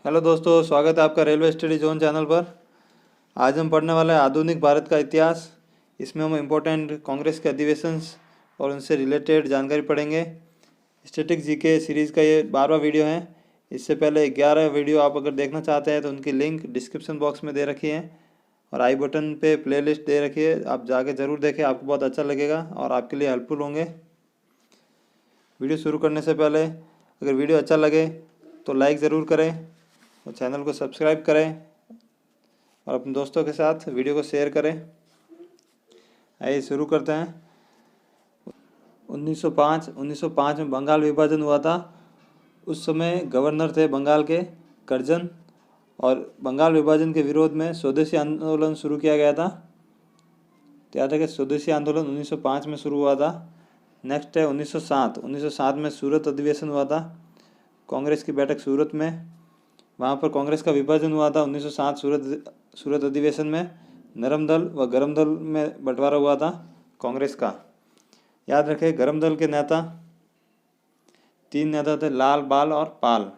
Hello दोस्तों, स्वागत है आपका रेलवे स्टडी जोन चैनल पर। आज हम पढ़ने वाले हैं आधुनिक भारत का इतिहास। इसमें हम इम्पोर्टेंट कांग्रेस के अधिवेशन और उनसे रिलेटेड जानकारी पढ़ेंगे। स्टैटिक जीके सीरीज़ का ये 12वां वीडियो है। इससे पहले 11 वीडियो आप अगर देखना चाहते हैं तो उनकी लिंक डिस्क्रिप्शन बॉक्स में दे रखी है और आई बटन पे प्लेलिस्ट दे रखी है, आप जाके ज़रूर देखें, आपको बहुत अच्छा लगेगा और आपके लिए हेल्पफुल होंगे। वीडियो शुरू करने से पहले अगर वीडियो अच्छा लगे तो लाइक ज़रूर करें और चैनल को सब्सक्राइब करें और अपने दोस्तों के साथ वीडियो को शेयर करें। आइए शुरू करते हैं। 1905 में बंगाल विभाजन हुआ था। उस समय गवर्नर थे बंगाल के कर्जन और बंगाल विभाजन के विरोध में स्वदेशी आंदोलन शुरू किया गया था। तो याद है कि स्वदेशी आंदोलन 1905 में शुरू हुआ था। नेक्स्ट है 1907 में सूरत अधिवेशन हुआ था। कांग्रेस की बैठक सूरत में, वहाँ पर कांग्रेस का विभाजन हुआ था 1907 सूरत अधिवेशन में। नरम दल व गरम दल में बंटवारा हुआ था कांग्रेस का। याद रखें, गरम दल के नेता 3 नेता थे, लाल, बाल और पाल।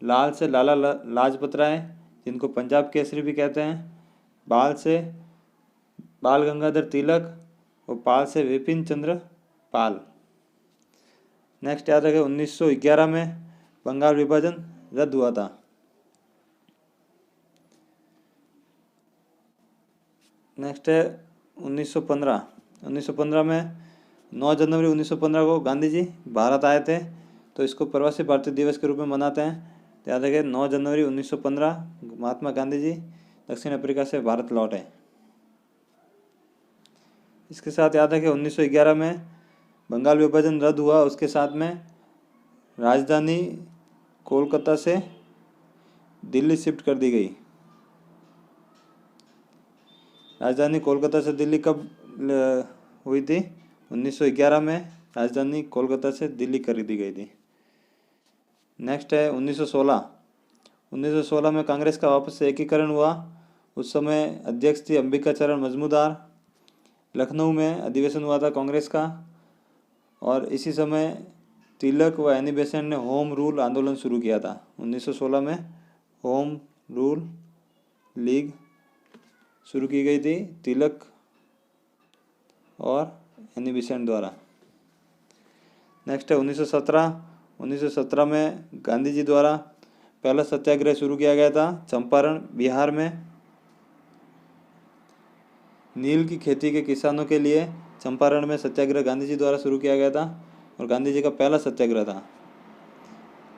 लाल से लाला लाजपत राय, जिनको पंजाब केसरी भी कहते हैं। बाल से बाल गंगाधर तिलक और पाल से विपिन चंद्र पाल। नेक्स्ट याद रखें, 1911 में बंगाल विभाजन रद्द हुआ था। नेक्स्ट है 1915 में 9 जनवरी 1915 को गांधी जी भारत आए थे, तो इसको प्रवासी भारतीय दिवस के रूप में मनाते हैं। तो याद रखें, 9 जनवरी 1915 महात्मा गांधी जी दक्षिण अफ्रीका से भारत लौटे। इसके साथ याद रखें 1911 में बंगाल विभाजन रद्द हुआ, उसके साथ में राजधानी कोलकाता से दिल्ली शिफ्ट कर दी गई। राजधानी कोलकाता से दिल्ली कब हुई थी? 1911 में राजधानी कोलकाता से दिल्ली कर दी गई थी। नेक्स्ट है 1916 में कांग्रेस का वापस से एकीकरण हुआ। उस समय अध्यक्ष थी अंबिका चरण मजमूदार। लखनऊ में अधिवेशन हुआ था कांग्रेस का और इसी समय तिलक व एनी बेसेंट ने होम रूल आंदोलन शुरू किया था। 1916 में होम रूल लीग शुरू की गई थी तिलक और एनी बेसेंट द्वारा। नेक्स्ट है 1917 में गांधी जी द्वारा पहला सत्याग्रह शुरू किया गया था चंपारण बिहार में। नील की खेती के किसानों के लिए चंपारण में सत्याग्रह गांधी जी द्वारा शुरू किया गया था और गांधी जी का पहला सत्याग्रह था।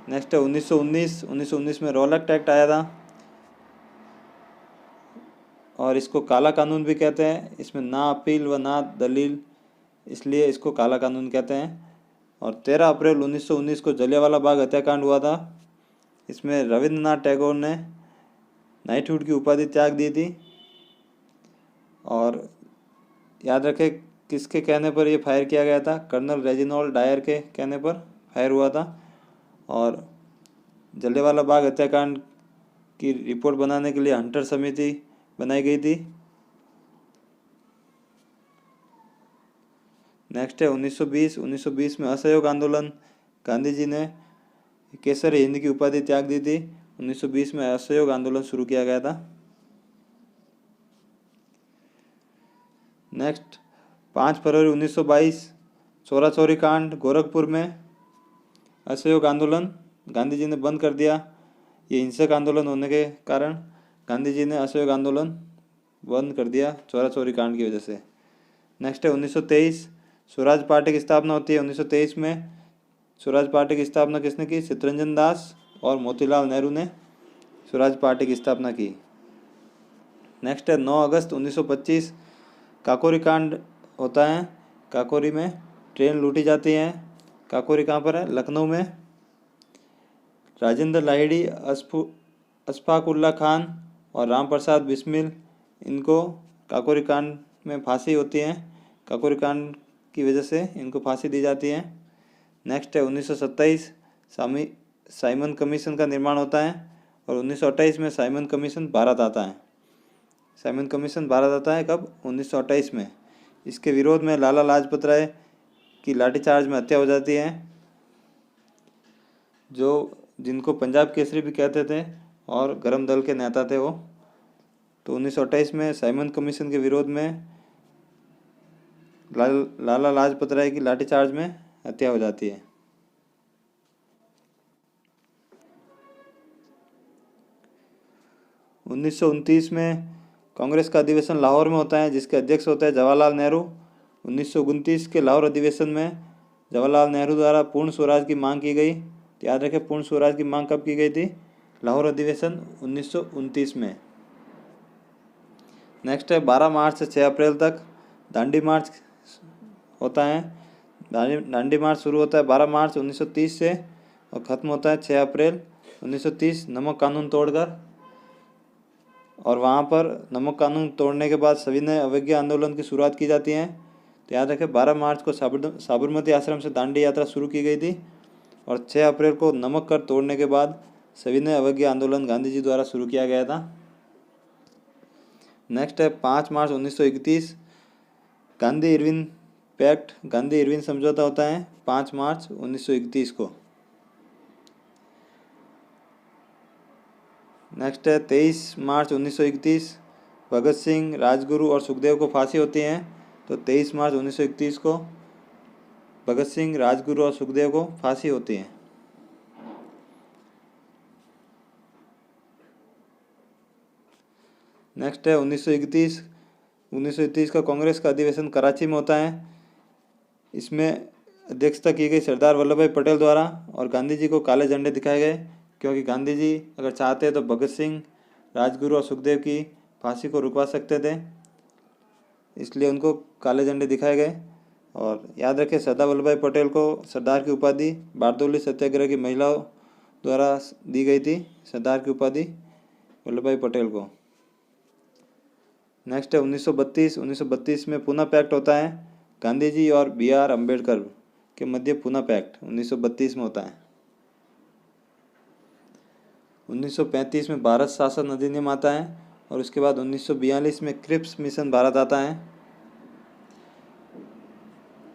नेक्स्ट है 1919 में रॉलैक्ट एक्ट आया था और इसको काला कानून भी कहते हैं। इसमें ना अपील व ना दलील, इसलिए इसको काला कानून कहते हैं। और 13 अप्रैल 1919 को जलियांवाला बाग हत्याकांड हुआ था। इसमें रविंद्रनाथ टैगोर ने नाइटहुड की उपाधि त्याग दी थी। और याद रखें, किसके कहने पर यह फायर किया गया था? कर्नल रेजिनॉल्ड डायर के कहने पर फायर हुआ था। और जलियांवाला बाग हत्याकांड की रिपोर्ट बनाने के लिए हंटर समिति बनाई गई थी। नेक्स्ट है 1920 में असहयोग आंदोलन। गांधी जी ने केसर हिंद की उपाधि त्याग दी थी। 1920 में असहयोग आंदोलन शुरू किया गया था। नेक्स्ट 5 फरवरी 1922 चोरा चोरी कांड गोरखपुर में असहयोग आंदोलन गांधी जी ने बंद कर दिया। ये हिंसक आंदोलन होने के कारण गांधी जी ने असहयोग आंदोलन बंद कर दिया चोरा चोरी कांड की वजह से। नेक्स्ट है 1923 स्वराज पार्टी की स्थापना होती है। 1923 में स्वराज पार्टी की स्थापना किसने की? चित्तरंजन दास और मोतीलाल नेहरू ने स्वराज पार्टी की स्थापना की। नेक्स्ट है 9 अगस्त 1925 काकोरी कांड होता है। काकोरी में ट्रेन लूटी जाती है। काकोरी कहाँ पर है? लखनऊ में। राजेंद्र लाहिड़ी, अशफाक उल्ला खान और राम प्रसाद बिस्मिल, इनको काकोरी कांड में फांसी होती है। काकोरी कांड की वजह से इनको फांसी दी जाती है। नेक्स्ट है 1927 साइमन कमीशन का निर्माण होता है और 1928 में साइमन कमीशन भारत आता है। साइमन कमीशन भारत आता है कब? 1928 में। इसके विरोध में लाला लाजपत राय की लाठीचार्ज में हत्या हो जाती है। जिनको पंजाब केसरी भी कहते थे, और गरम दल के नेता थे वो। तो 1928 में साइमन कमीशन के विरोध में लाला लाजपत राय की लाठीचार्ज में हत्या हो जाती है। 1929 में कांग्रेस का अधिवेशन लाहौर में होता है, जिसके अध्यक्ष होते हैं जवाहरलाल नेहरू। 1929 के लाहौर अधिवेशन में जवाहरलाल नेहरू द्वारा पूर्ण स्वराज की मांग की गई। तो याद रखें, पूर्ण स्वराज की मांग कब की गई थी? लाहौर अधिवेशन 1929 में। नेक्स्ट है 12 मार्च से 6 अप्रैल तक दांडी मार्च होता है। दांडी मार्च शुरू होता है 12 मार्च 1930 से और ख़त्म होता है 6 अप्रैल 1930 नमक कानून तोड़कर। और वहाँ पर नमक कानून तोड़ने के बाद सविनय अवज्ञा आंदोलन की शुरुआत की जाती है। तो याद रखें, 12 मार्च को साबरमती आश्रम से दांडी यात्रा शुरू की गई थी और 6 अप्रैल को नमक कर तोड़ने के बाद सविनय अवज्ञा आंदोलन गांधी जी द्वारा शुरू किया गया था। नेक्स्ट है 5 मार्च 1931 Gandhi Irwin pact, Gandhi Irwin समझौता होता है 5 मार्च 1931 को। नेक्स्ट है 23 मार्च 1931 भगत सिंह, राजगुरु और सुखदेव को फांसी होती है। तो 23 मार्च 1931 को भगत सिंह, राजगुरु और सुखदेव को फांसी होती है। नेक्स्ट है 1931 का कांग्रेस का अधिवेशन कराची में होता है। इसमें अध्यक्षता की गई सरदार वल्लभ भाई पटेल द्वारा और गांधी जी को काले झंडे दिखाए गए, क्योंकि गांधी जी अगर चाहते तो भगत सिंह, राजगुरु और सुखदेव की फांसी को रुकवा सकते थे, इसलिए उनको काले झंडे दिखाए गए। और याद रखें, सरदार वल्लभ भाई पटेल को सरदार की उपाधि बारदौली सत्याग्रह की महिलाओं द्वारा दी गई थी, सरदार की उपाधि वल्लभ भाई पटेल को। नेक्स्ट है 1932 में पूना पैक्ट होता है। गांधी जी और BR अम्बेडकर के मध्य पूना पैक्ट 1932 में होता है। 1935 में भारत शासन अधिनियम आता है और उसके बाद 1942 में क्रिप्स मिशन भारत आता है।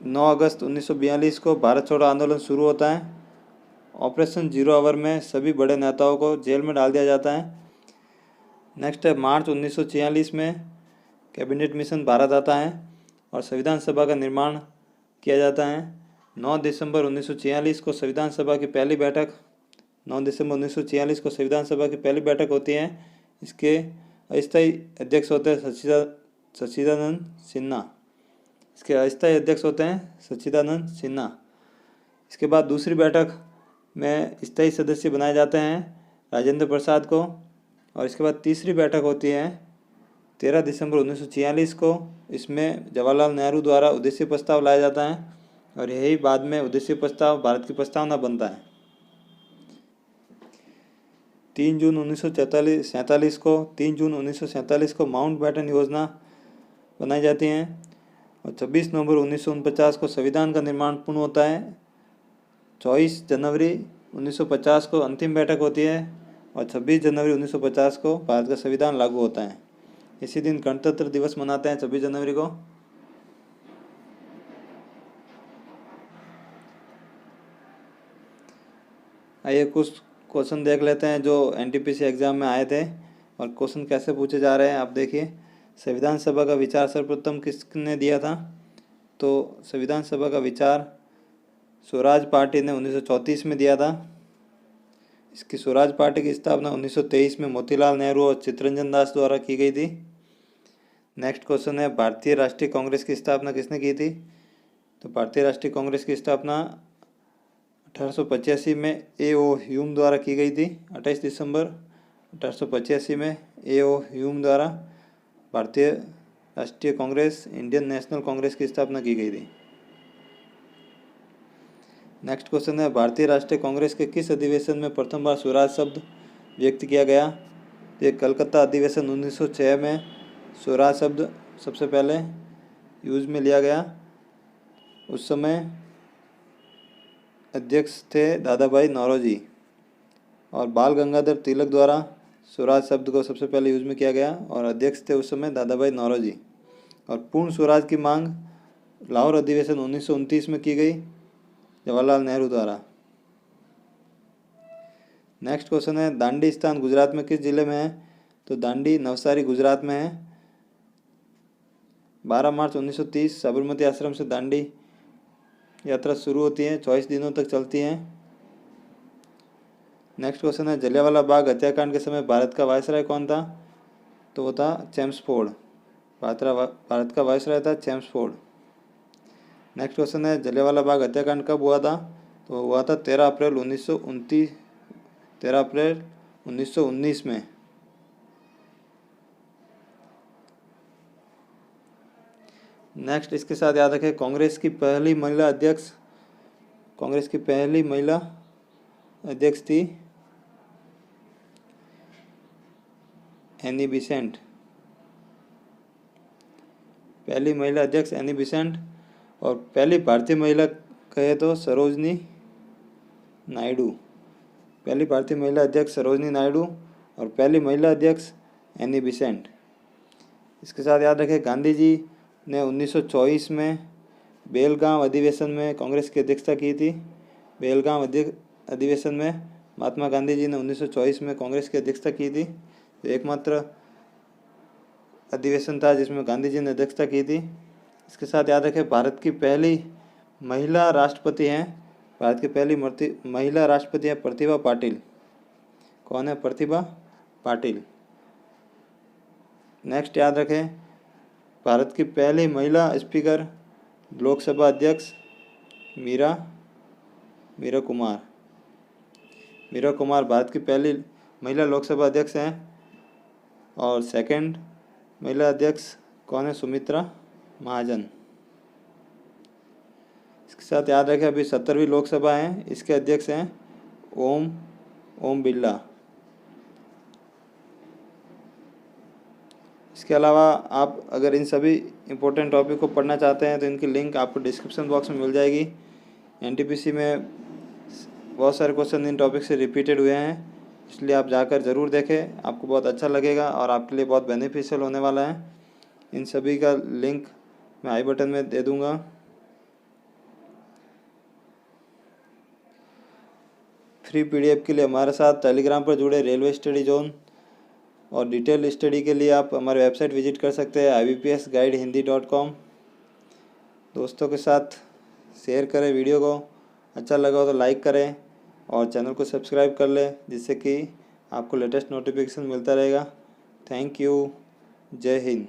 9 अगस्त 1942 को भारत छोड़ो आंदोलन शुरू होता है। ऑपरेशन जीरो आवर में सभी बड़े नेताओं को जेल में डाल दिया जाता है। नेक्स्ट है मार्च 1946 में कैबिनेट मिशन भारत आता है और संविधान सभा का निर्माण किया जाता है। 9 दिसंबर 1946 को संविधान सभा की पहली बैठक 9 दिसंबर 1946 को संविधान सभा की पहली बैठक होती है। इसके अस्थायी अध्यक्ष होते हैं सच्चिदानंद सिन्हा। इसके अस्थायी अध्यक्ष होते हैं सच्चिदानंद सिन्हा। इसके बाद दूसरी बैठक में स्थायी सदस्य बनाए जाते हैं राजेंद्र प्रसाद को। और इसके बाद तीसरी बैठक होती है 13 दिसंबर 1946 को। इसमें जवाहरलाल नेहरू द्वारा उद्देश्य प्रस्ताव लाया जाता है और यही बाद में उद्देश्य प्रस्ताव भारत की प्रस्तावना बनता है। 3 जून 1947 को माउंटबेटन योजना बनाई जाती है और 26 नवंबर 1949 को संविधान का निर्माण पूर्ण होता है। 24 जनवरी 1950 को अंतिम बैठक होती है और 26 जनवरी 1950 को भारत का संविधान लागू होता है। इसी दिन गणतंत्र दिवस मनाते हैं 26 जनवरी को। आइए कुछ क्वेश्चन देख लेते हैं जो NTPC एग्जाम में आए थे और क्वेश्चन कैसे पूछे जा रहे हैं आप देखिए। संविधान सभा का विचार सर्वप्रथम किसने दिया था? तो संविधान सभा का विचार स्वराज पार्टी ने 1934 में दिया था। इसकी स्वराज पार्टी की स्थापना 1923 में मोतीलाल नेहरू और चित्तरंजन दास द्वारा की गई थी। नेक्स्ट क्वेश्चन है भारतीय राष्ट्रीय कांग्रेस की स्थापना किसने की थी? तो भारतीय राष्ट्रीय कांग्रेस की स्थापना 1885 में A.O. ह्यूम द्वारा की गई थी। 28 दिसंबर 1885 में A.O. ह्यूम द्वारा भारतीय राष्ट्रीय कांग्रेस, इंडियन नेशनल कांग्रेस की स्थापना की गई थी। नेक्स्ट क्वेश्चन है भारतीय राष्ट्रीय कांग्रेस के किस अधिवेशन में प्रथम बार स्वराज शब्द व्यक्त किया गया? ये कलकत्ता अधिवेशन 1906 में स्वराज शब्द सबसे पहले यूज में लिया गया। उस समय अध्यक्ष थे दादा भाई नौरोजी और बाल गंगाधर तिलक द्वारा स्वराज शब्द को सबसे पहले यूज में किया गया और अध्यक्ष थे उस समय दादा भाई नौरोजी। और पूर्ण स्वराज की मांग लाहौर अधिवेशन 1929 में की गई जवाहरलाल नेहरू द्वारा। नेक्स्ट क्वेश्चन है दांडी स्थान गुजरात में किस जिले में है? तो दांडी नवसारी गुजरात में है। 12 मार्च 1930 साबरमती आश्रम से दांडी यात्रा शुरू होती है, 24 दिनों तक चलती है। नेक्स्ट क्वेश्चन है जलियांवाला बाग हत्याकांड के समय भारत का वायसराय कौन था? तो वो था चेम्सफोर्ड। भारत का वायसराय था चेम्सफोर्ड। नेक्स्ट क्वेश्चन है जलियांवाला बाग हत्याकांड कब हुआ था? तो हुआ था 13 अप्रैल 1919 में। नेक्स्ट इसके साथ याद रखें कांग्रेस की पहली महिला अध्यक्ष थी एनी बिसेंट। पहली महिला अध्यक्ष एनी बिसेंट। और पहली भारतीय महिला कहे तो सरोजनी नायडू। पहली भारतीय महिला अध्यक्ष सरोजनी नायडू और पहली महिला अध्यक्ष एनी बिसेंट। इसके साथ याद रखें गांधी जी ने 1924 में बेलगांव अधिवेशन में कांग्रेस की अध्यक्षता की थी। बेलगांव अधिवेशन में महात्मा गांधी जी ने 1924 में कांग्रेस की अध्यक्षता की थी। तो एकमात्र अधिवेशन था जिसमें गांधी जी ने अध्यक्षता की थी। इसके साथ याद रखें भारत की पहली महिला राष्ट्रपति हैं प्रतिभा पाटिल। कौन है? प्रतिभा पाटिल। नेक्स्ट याद रखें भारत की पहली महिला स्पीकर लोकसभा अध्यक्ष मीरा कुमार भारत की पहली महिला लोकसभा अध्यक्ष हैं। और सेकंड महिला अध्यक्ष कौन है? सुमित्रा महाजन। इसके साथ याद रखें अभी 70वीं लोकसभा है, इसके अध्यक्ष हैं ओम बिरला। इसके अलावा आप अगर इन सभी इम्पोर्टेंट टॉपिक को पढ़ना चाहते हैं तो इनकी लिंक आपको डिस्क्रिप्शन बॉक्स में मिल जाएगी। एनटीपीसी में बहुत सारे क्वेश्चन इन टॉपिक से रिपीटेड हुए हैं, इसलिए आप जाकर ज़रूर देखें, आपको बहुत अच्छा लगेगा और आपके लिए बहुत बेनिफिशियल होने वाला है। इन सभी का लिंक मैं आई बटन में दे दूंगा। फ्री पीडीएफ के लिए हमारे साथ टेलीग्राम पर जुड़े रेलवे स्टडी जोन और डिटेल स्टडी के लिए आप हमारे वेबसाइट विजिट कर सकते हैं ibpsguidehindi.com। दोस्तों के साथ शेयर करें वीडियो को, अच्छा लगा हो तो लाइक करें और चैनल को सब्सक्राइब कर लें जिससे कि आपको लेटेस्ट नोटिफिकेशन मिलता रहेगा। Thank you. जय हिंद।